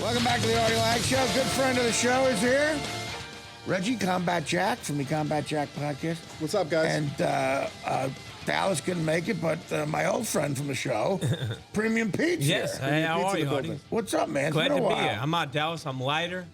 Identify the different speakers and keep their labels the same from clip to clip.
Speaker 1: Welcome back to the Artie Lange Show. Good friend of the show is here. Reggie, Combat Jack from the Combat Jack podcast.
Speaker 2: What's up, guys?
Speaker 1: And Dallas couldn't make it, but my old friend from the show, Premium Pete.
Speaker 3: Yes,
Speaker 1: here.
Speaker 3: hey, how are you, Artie?
Speaker 1: What's up, man?
Speaker 3: Glad
Speaker 1: It's been
Speaker 3: to
Speaker 1: a
Speaker 3: be
Speaker 1: while.
Speaker 3: here. I'm not Dallas. I'm lighter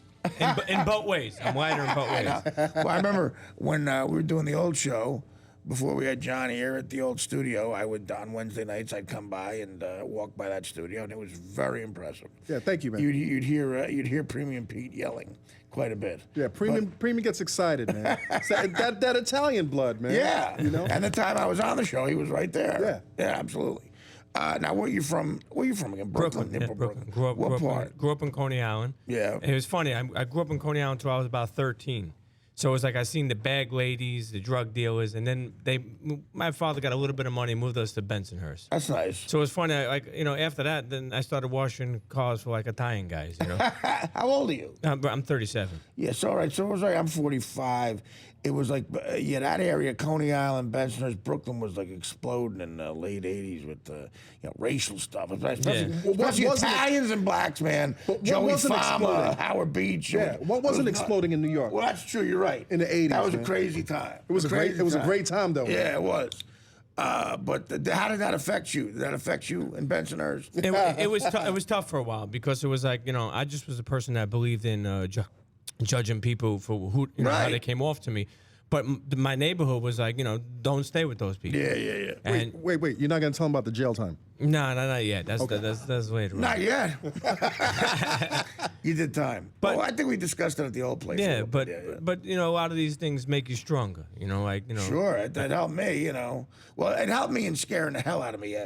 Speaker 3: in both ways. I'm lighter in both ways.
Speaker 1: Well, I remember when we were doing the old show, before we had John here at the old studio, I would, on Wednesday nights, I'd come by and walk by that studio, and it was very impressive.
Speaker 2: Yeah, thank you, man.
Speaker 1: You'd hear Premium Pete yelling quite a bit.
Speaker 2: Yeah, premium gets excited, man. It's that Italian blood, man.
Speaker 1: Yeah,
Speaker 2: you know.
Speaker 1: And the time I was on the show, he was right there.
Speaker 2: Yeah,
Speaker 1: absolutely. Now, where you from? Where you from again? Brooklyn.
Speaker 3: Yeah, Brooklyn.
Speaker 1: What part?
Speaker 3: Grew up in Coney Island.
Speaker 1: Yeah.
Speaker 3: It was funny. I grew up in Coney Island until I was about 13. So it was like I seen the bag ladies, the drug dealers, and then my father got a little bit of money and moved us to Bensonhurst.
Speaker 1: That's nice.
Speaker 3: So it was funny. After that, then I started washing cars for like Italian guys.
Speaker 1: How old are you?
Speaker 3: I'm 37.
Speaker 1: Yes, all right. So it was like I'm 45. It was like that area, Coney Island, Bensonhurst, Brooklyn was like exploding in the late '80s with racial stuff, especially Italians and blacks, man. Joey Fama, Howard Beach.
Speaker 2: Yeah, what wasn't exploding in New York?
Speaker 1: Well, that's true. You're right.
Speaker 2: In the '80s,
Speaker 1: that was
Speaker 2: man.
Speaker 1: a crazy time.
Speaker 2: It was a great time, though.
Speaker 1: Yeah, it was. But how did that affect you? Did that affect you in Bensonhurst?
Speaker 3: It was tough for a while because it was like I just was a person that believed in judging people for who how they came off to me. But my neighborhood was like, don't stay with those people.
Speaker 1: Yeah.
Speaker 3: And
Speaker 2: Wait. You're not gonna tell them about the jail time?
Speaker 3: No, not yet. That's later.
Speaker 1: Not yet. You did time. But I think we discussed it at the old place.
Speaker 3: Yeah, but a lot of these things make you stronger.
Speaker 1: Sure, it helped me. Well, it helped me in scaring the hell out of me.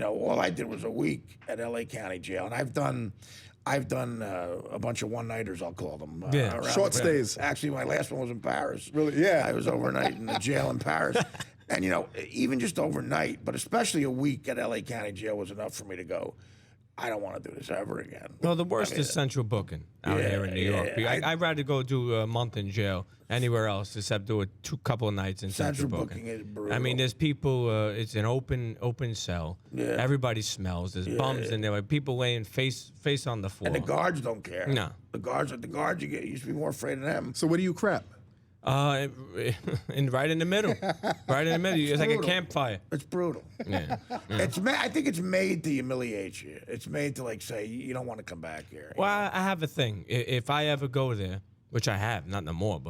Speaker 1: All I did was a week at L.A. County Jail, and I've done a bunch of one-nighters, I'll call them.
Speaker 2: Short stays.
Speaker 1: Actually, my last one was in Paris.
Speaker 2: Really? Yeah.
Speaker 1: I was overnight in the jail in Paris. And, even just overnight, but especially a week at L.A. County Jail was enough for me to go, I don't want to do this ever again.
Speaker 3: Well, the worst is central booking out here in New York. I'd rather go do a month in jail anywhere else except do a couple of nights in central booking.
Speaker 1: Is brutal.
Speaker 3: I mean, there's people. It's an open cell.
Speaker 1: Yeah.
Speaker 3: Everybody smells. There's bums in there. Like people laying face on the floor.
Speaker 1: And the guards don't care.
Speaker 3: No.
Speaker 1: The guards, you used to be more afraid of them.
Speaker 2: So where do you crap?
Speaker 3: Right in the middle. Right in the middle. It's like a campfire.
Speaker 1: It's brutal.
Speaker 3: Yeah.
Speaker 1: I think it's made to humiliate you. It's made to say you don't want to come back here.
Speaker 3: Well, I have a thing. If I ever go there, which I have, not no more,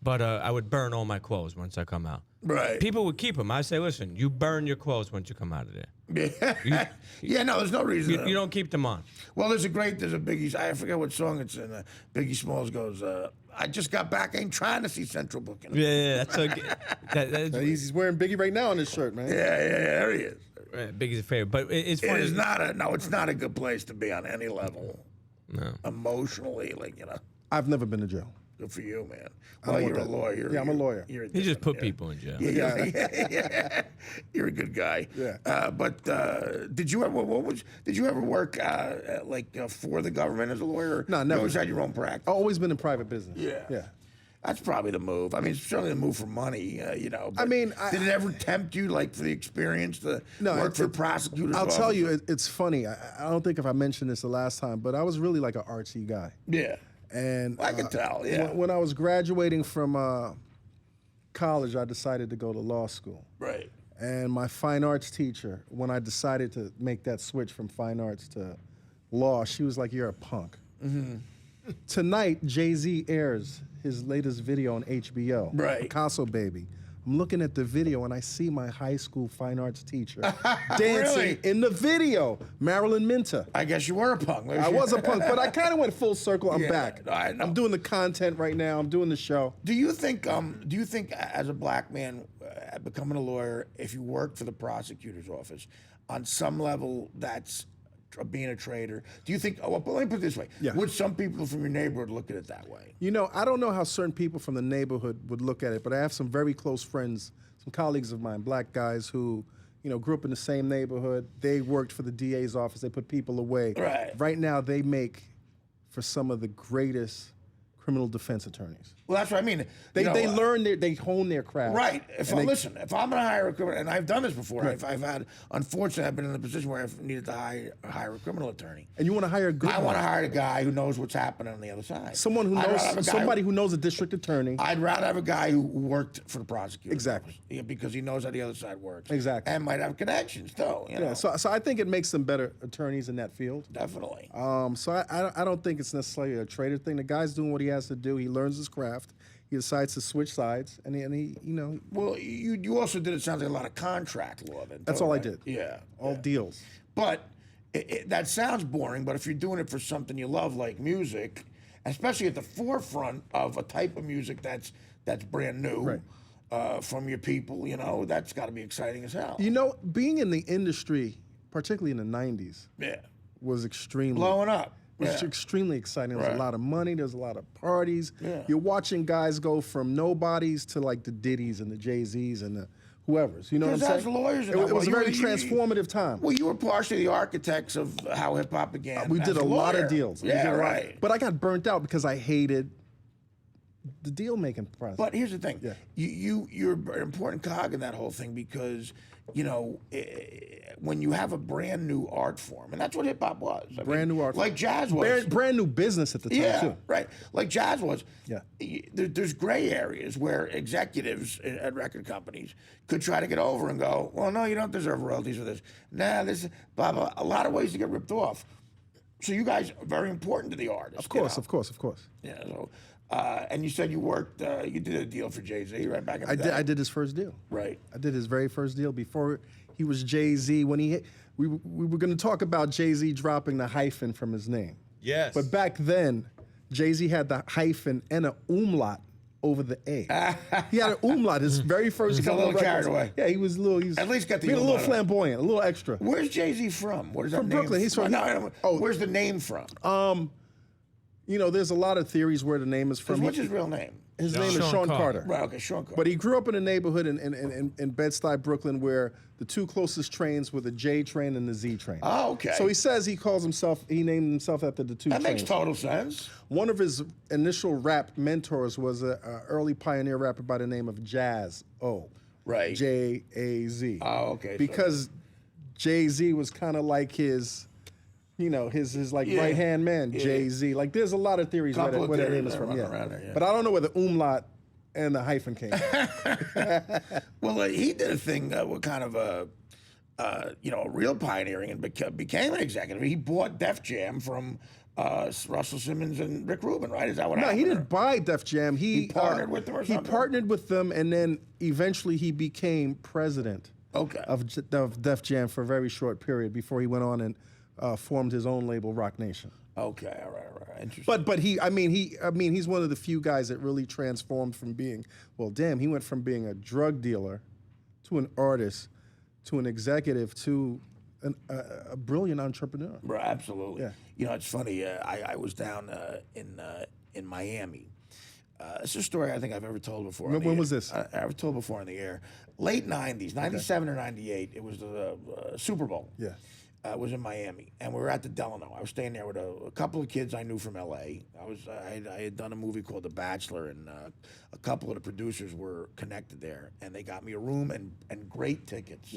Speaker 3: but I would burn all my clothes once I come out.
Speaker 1: Right.
Speaker 3: People would keep them. I say, listen, you burn your clothes once you come out of there.
Speaker 1: No, there's no reason.
Speaker 3: You don't keep them on.
Speaker 1: Well, there's a Biggie, I forget what song it's in. Biggie Smalls goes, I just got back, ain't trying to see Central Booking.
Speaker 3: Yeah, that's okay.
Speaker 2: He's wearing Biggie right now on his shirt, man.
Speaker 1: Yeah, there he is.
Speaker 3: Biggie's a favorite, but it's funny.
Speaker 1: It's not a good place to be on any level.
Speaker 3: No.
Speaker 1: Emotionally,
Speaker 2: I've never been to jail.
Speaker 1: Good for you, man. Well, you're a lawyer.
Speaker 2: Yeah, I'm a lawyer.
Speaker 3: He just put people in jail.
Speaker 1: Yeah. You're a good guy.
Speaker 2: Yeah.
Speaker 1: But did you ever? Did you ever work for the government as a lawyer?
Speaker 2: No, never.
Speaker 1: You always had your own practice.
Speaker 2: I've always been in private business.
Speaker 1: Yeah. That's probably the move. I mean, it's certainly the move for money, But
Speaker 2: I mean,
Speaker 1: did it ever tempt you, for the experience to work for prosecutors?
Speaker 2: I'll tell you, it's funny. I don't think if I mentioned this the last time, but I was really like an artsy guy.
Speaker 1: Yeah.
Speaker 2: And
Speaker 1: I can tell, yeah.
Speaker 2: When I was graduating from college, I decided to go to law school.
Speaker 1: Right.
Speaker 2: And my fine arts teacher, when I decided to make that switch from fine arts to law, she was like, "You're a punk." Mm-hmm. Tonight, Jay-Z airs his latest video on HBO,
Speaker 1: right.
Speaker 2: Picasso Baby. I'm looking at the video and I see my high school fine arts teacher dancing
Speaker 1: Really?
Speaker 2: in the video, Marilyn Minter.
Speaker 1: I guess you were a punk.
Speaker 2: I was a punk, but I kind of went full circle. I'm back.
Speaker 1: I know.
Speaker 2: I'm doing the content right now. I'm doing the show.
Speaker 1: Do you think as a black man becoming a lawyer, if you work for the prosecutor's office, on some level that's being a traitor? Do you think? Well, let me put it this way: would some people from your neighborhood look at it that way?
Speaker 2: I don't know how certain people from the neighborhood would look at it, but I have some very close friends, some colleagues of mine, black guys who, grew up in the same neighborhood. They worked for the DA's office. They put people away.
Speaker 1: Right.
Speaker 2: Right now, they make for some of the greatest criminal defense attorneys.
Speaker 1: Well, that's what I mean.
Speaker 2: They learn they hone their craft.
Speaker 1: Right. If I'm going to hire a criminal, and I've done this before, right. I've had, unfortunately, I've been in the position where I've needed to hire a criminal attorney.
Speaker 2: And you want to hire a good
Speaker 1: I want to hire a guy who knows what's happening on the other side.
Speaker 2: Someone who knows, somebody who knows a district attorney.
Speaker 1: I'd rather have a guy who worked for the prosecutor.
Speaker 2: Exactly.
Speaker 1: Yeah, because he knows how the other side works.
Speaker 2: Exactly.
Speaker 1: And might have connections, too. You know?
Speaker 2: So I think it makes them better attorneys in that field.
Speaker 1: Definitely.
Speaker 2: So I don't think it's necessarily a trader thing. The guy's doing what he has to do. He learns his craft. He decides to switch sides, and he
Speaker 1: Well, you also did, it sounds like, a lot of contract law then.
Speaker 2: That's all I did.
Speaker 1: Yeah.
Speaker 2: All deals.
Speaker 1: But that sounds boring, but if you're doing it for something you love, like music, especially at the forefront of a type of music that's brand new, right. From your people, that's got to be exciting as hell.
Speaker 2: Being in the industry, particularly in the 90s, was extremely...
Speaker 1: blowing up.
Speaker 2: It's extremely exciting. There's a lot of money. There's a lot of parties.
Speaker 1: Yeah.
Speaker 2: You're watching guys go from nobodies to like the Diddy's and the Jay-Z's and the whoever's. You know what I'm saying?
Speaker 1: As lawyers,
Speaker 2: it was a very transformative time.
Speaker 1: Well, you were partially the architects of how hip hop began.
Speaker 2: We did a lot of deals.
Speaker 1: Yeah, right.
Speaker 2: But I got burnt out because I hated the deal making process.
Speaker 1: But here's the thing. Yeah. You're an important cog in that whole thing because when you have a brand new art form, and that's what hip hop was.
Speaker 2: Brand new art form.
Speaker 1: Like jazz was.
Speaker 2: Brand new business at the time, too.
Speaker 1: Right. Like jazz was.
Speaker 2: Yeah.
Speaker 1: There's gray areas where executives at record companies could try to get over and go, well, no, you don't deserve royalties for this. Nah, this, blah, blah. A lot of ways to get ripped off. So you guys are very important to the artist.
Speaker 2: Of course.
Speaker 1: Yeah. So, and you said you worked, you did a deal for Jay-Z right back in the day.
Speaker 2: I did his first deal.
Speaker 1: Right.
Speaker 2: I did his very first deal before he was Jay-Z. When we were going to talk about Jay-Z dropping the hyphen from his name.
Speaker 3: Yes.
Speaker 2: But back then, Jay-Z had the hyphen and an umlaut over the A. He had an umlaut. His very first.
Speaker 1: He's a little carried away.
Speaker 2: Yeah, he was a little.
Speaker 1: At least got the.
Speaker 2: Being a little flamboyant, a little extra.
Speaker 1: Where's Jay-Z from? What is that
Speaker 2: from
Speaker 1: name?
Speaker 2: Brooklyn. He's from.
Speaker 1: Where's the name from?
Speaker 2: There's a lot of theories where the name is from.
Speaker 1: What's his real name?
Speaker 2: His name is Sean Carter.
Speaker 1: Right, okay, Sean Carter.
Speaker 2: But he grew up in a neighborhood in Bed-Stuy, Brooklyn, where the two closest trains were the J train and the Z train.
Speaker 1: Oh, okay.
Speaker 2: So he says he named himself after the two trains.
Speaker 1: That makes total sense.
Speaker 2: One of his initial rap mentors was an early pioneer rapper by the name of Jazz O.
Speaker 1: Right.
Speaker 2: J-A-Z.
Speaker 1: Oh, okay.
Speaker 2: Because Jay-Z was kind of like his... his right-hand man, Jay-Z. Like, there's a lot of theories where that name is from. But I don't know where the umlaut and the hyphen came from.
Speaker 1: Well, he did a thing with kind of a real pioneering and became an executive. He bought Def Jam from Russell Simmons and Rick Rubin, right? Is that what happened?
Speaker 2: No, he didn't buy Def Jam.
Speaker 1: He partnered with them or something?
Speaker 2: He partnered with them, and then eventually he became president of Def Jam for a very short period before he went on and formed his own label, Rock Nation.
Speaker 1: Okay, all right, interesting.
Speaker 2: But he's one of the few guys that really transformed from being, he went from being a drug dealer to an artist to an executive to a brilliant entrepreneur.
Speaker 1: Bro, absolutely.
Speaker 2: Yeah.
Speaker 1: It's funny. I was down in Miami. It's a story I think I've ever told before.
Speaker 2: When was this?
Speaker 1: I ever told before on the air. Late 90s, 97 or 98. It was the Super Bowl.
Speaker 2: Yeah.
Speaker 1: Was in Miami, and we were at the Delano. I was staying there with a couple of kids I knew from L.A. I had done a movie called The Bachelor, and a couple of the producers were connected there, and they got me a room and great tickets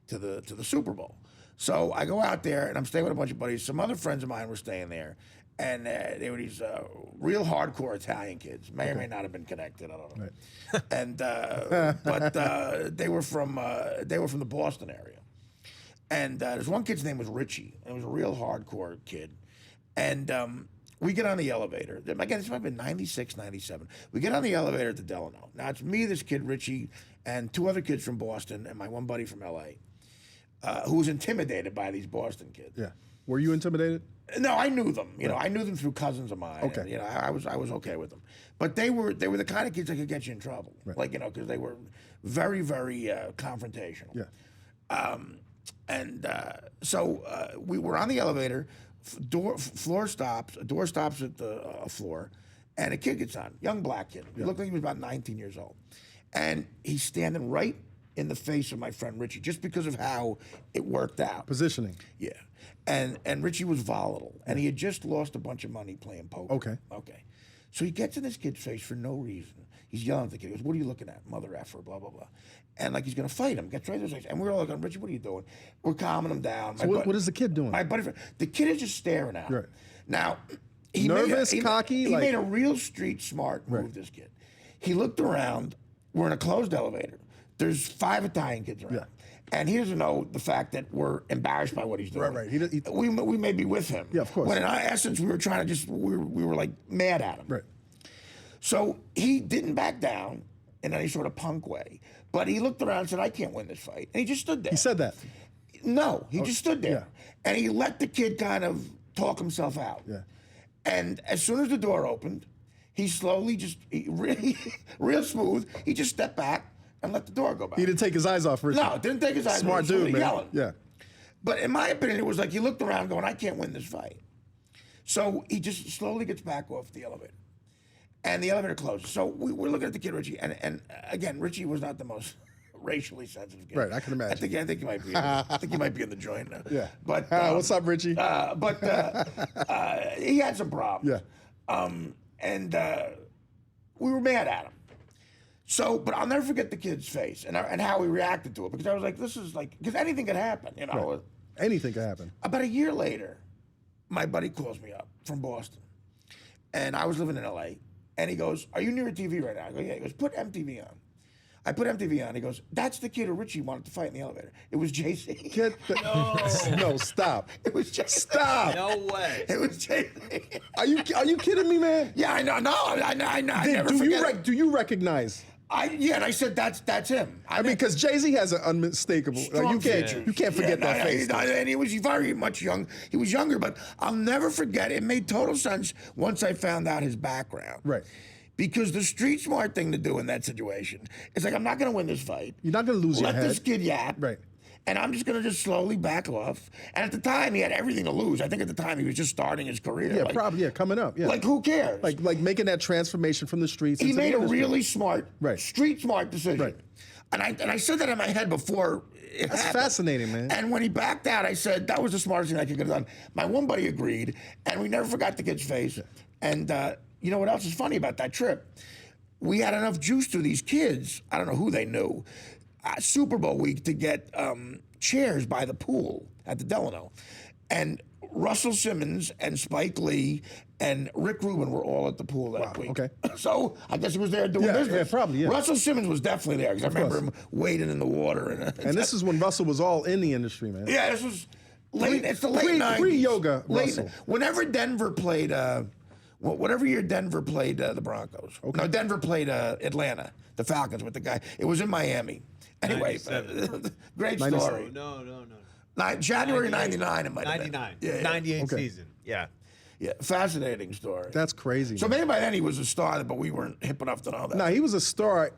Speaker 1: to the Super Bowl. So I go out there, and I'm staying with a bunch of buddies. Some other friends of mine were staying there, and they were these real hardcore Italian kids. May or may not have been connected. I don't know. Right. And but they were from the Boston area. And there's one kid's name was Richie. And it was a real hardcore kid. And we get on the elevator. Again, this might have been 96, 97. We get on the elevator at the Delano. Now, it's me, this kid, Richie, and two other kids from Boston, and my one buddy from L.A., who was intimidated by these Boston kids.
Speaker 2: Yeah. Were you intimidated?
Speaker 1: No, I knew them. I knew them through cousins of mine.
Speaker 2: Okay.
Speaker 1: And, I was okay with them. But they were the kind of kids that could get you in trouble. Right. Because they were very, very confrontational.
Speaker 2: Yeah.
Speaker 1: So we were on the elevator, door stops at the floor, and a kid gets on, young black kid. He looked like he was about 19 years old. And he's standing right in the face of my friend Richie, just because of how it worked out.
Speaker 2: Positioning.
Speaker 1: Yeah. And Richie was volatile, and he had just lost a bunch of money playing poker.
Speaker 2: Okay.
Speaker 1: So he gets in this kid's face for no reason. He's yelling at the kid. He goes, "What are you looking at, mother effer, blah, blah, blah." And like he's going to fight him. Gets right in his face. And we're all looking, "Richie, what are you doing?" We're calming him down.
Speaker 2: So what is the kid doing?
Speaker 1: My buddy, the kid is just staring at him.
Speaker 2: Right.
Speaker 1: Now, he
Speaker 2: Nervous, cocky?
Speaker 1: He
Speaker 2: like,
Speaker 1: made a real street smart move,
Speaker 2: Right.
Speaker 1: this kid. He looked around. We're in a closed elevator. There's 5 Italian kids around.
Speaker 2: Yeah.
Speaker 1: And he doesn't know the fact that we're embarrassed by what he's doing.
Speaker 2: Right. He,
Speaker 1: We may be with him.
Speaker 2: Yeah, of course.
Speaker 1: But in essence, we were trying to we were like mad at him.
Speaker 2: right.
Speaker 1: So he didn't back down in any sort of punk way. But he looked around and said, "I can't win this fight." And he just stood there.
Speaker 2: He said that.
Speaker 1: No, he just stood there.
Speaker 2: yeah.
Speaker 1: And he let the kid kind of talk himself out.
Speaker 2: Yeah.
Speaker 1: And as soon as the door opened, he slowly real smooth, he just stepped back and let the door go back.
Speaker 2: He didn't take his eyes off Richie.
Speaker 1: No, didn't take his eyes off.
Speaker 2: Smart
Speaker 1: He was
Speaker 2: dude, man.
Speaker 1: yelling.
Speaker 2: Yeah.
Speaker 1: But in my opinion, it was like he looked around going, "I can't win this fight." So he just slowly gets back off the elevator. And the elevator closes. So we're looking at the kid, Richie. And again, Richie was not the most racially sensitive kid.
Speaker 2: Right, I can imagine.
Speaker 1: I think he might be. I think he might be in the joint now.
Speaker 2: Yeah.
Speaker 1: But
Speaker 2: What's up, Richie?
Speaker 1: But he had some problems.
Speaker 2: Yeah.
Speaker 1: And we were mad at him. So, but I'll never forget the kid's face and how he reacted to it, because I was like, this is like, because anything could happen, you know.
Speaker 2: Right. Anything could happen.
Speaker 1: About a year later, my buddy calls me up from Boston, and I was living in LA, and he goes, "Are you near a TV right now?" I go, "Yeah." He goes, "Put MTV on." I put MTV on. He goes, "That's the kid who Richie wanted to fight in the elevator." It was JC.
Speaker 2: Get the, no, stop.
Speaker 1: It was JC.
Speaker 2: Stop.
Speaker 4: No way.
Speaker 1: It was JC.
Speaker 2: Are you kidding me, man?
Speaker 1: Yeah, I know. No, I
Speaker 2: Dude,
Speaker 1: never
Speaker 2: do
Speaker 1: forget
Speaker 2: you
Speaker 1: it.
Speaker 2: do you recognize?
Speaker 1: And I said that's him.
Speaker 2: I mean, because Jay-Z has an unmistakable.
Speaker 1: Strong features.
Speaker 2: You can't forget
Speaker 1: Yeah,
Speaker 2: that face.
Speaker 1: And he was very much young. He was younger, but I'll never forget. It made total sense once I found out his background.
Speaker 2: Right.
Speaker 1: Because the street smart thing to do in that situation is like, I'm not going to win this fight.
Speaker 2: You're not gonna lose your
Speaker 1: Let
Speaker 2: head.
Speaker 1: this kid yap.
Speaker 2: Right.
Speaker 1: And I'm just going to just slowly back off. And at the time, he had everything to lose. I think at the time he was just starting his career.
Speaker 2: Yeah,
Speaker 1: like,
Speaker 2: probably. Yeah, coming up. Yeah.
Speaker 1: Like, who cares?
Speaker 2: like making that transformation from the streets.
Speaker 1: He
Speaker 2: into the
Speaker 1: made a
Speaker 2: industry.
Speaker 1: really smart,
Speaker 2: Right.
Speaker 1: street smart decision.
Speaker 2: Right.
Speaker 1: And I said that in my head before it
Speaker 2: That's
Speaker 1: happened.
Speaker 2: fascinating, man.
Speaker 1: And when he backed out, I said, that was the smartest thing I could have done. My one buddy agreed, and we never forgot the kid's face. And you know what else is funny about that trip? We had enough juice to these kids, I don't know who they knew, Super Bowl week to get chairs by the pool at the Delano. And Russell Simmons and Spike Lee and Rick Rubin were all at the pool that week.
Speaker 2: okay.
Speaker 1: So I guess he was there doing
Speaker 2: Yeah,
Speaker 1: business.
Speaker 2: yeah, probably, yeah.
Speaker 1: Russell Simmons was definitely there, because I remember
Speaker 2: course.
Speaker 1: him wading in the water.
Speaker 2: And this is when Russell was all in the industry, man.
Speaker 1: Yeah, this was late. It's the late 90s.
Speaker 2: Pre-yoga
Speaker 1: Late-
Speaker 2: Russell.
Speaker 1: Whenever Denver played, whatever year Denver played the Broncos. No, Denver played Atlanta, the Falcons with the guy. It was in Miami. Anyway,
Speaker 4: 97.
Speaker 1: great
Speaker 2: 97.
Speaker 1: story.
Speaker 4: No.
Speaker 1: January 99, it might have been.
Speaker 4: 99.
Speaker 1: Yeah, yeah.
Speaker 4: 98
Speaker 2: Okay.
Speaker 4: season. Yeah.
Speaker 1: Yeah, fascinating story.
Speaker 2: That's crazy.
Speaker 1: So
Speaker 2: man.
Speaker 1: maybe by then he was a star, but we weren't hip enough to know that.
Speaker 2: No, he was a star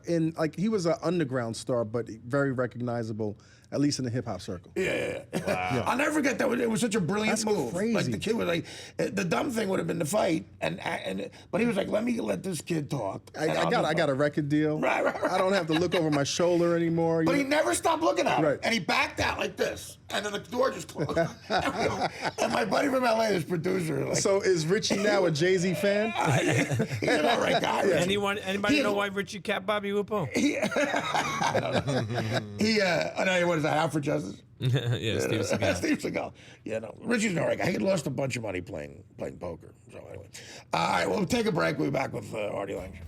Speaker 2: he was an underground star, but very recognizable, at least in the hip hop circle.
Speaker 1: Yeah. I'll never forget that. It was such a brilliant
Speaker 2: That's
Speaker 1: move.
Speaker 2: crazy.
Speaker 1: Like the kid was like, the dumb thing would have been to fight, but he was like, let this kid talk.
Speaker 2: I got a record deal.
Speaker 1: Right.
Speaker 2: I don't have to look over my shoulder anymore.
Speaker 1: But he never stopped looking at him.
Speaker 2: Right.
Speaker 1: And he backed out like this. And then the door just closed. And my buddy from LA, this producer, like,
Speaker 2: So is Richie now a Jay-Z fan?
Speaker 1: he's an all right guy.
Speaker 3: Anybody know why Richie capped Bobby Whippo?
Speaker 1: I don't know. I know, what is that, Out for Justice?
Speaker 3: Yeah, Steve Seagal.
Speaker 1: Steve Seagal. Yeah, no. Richie's an all right guy. He had lost a bunch of money playing poker. So anyway. All right, we'll take a break. We'll be back with Artie Lange.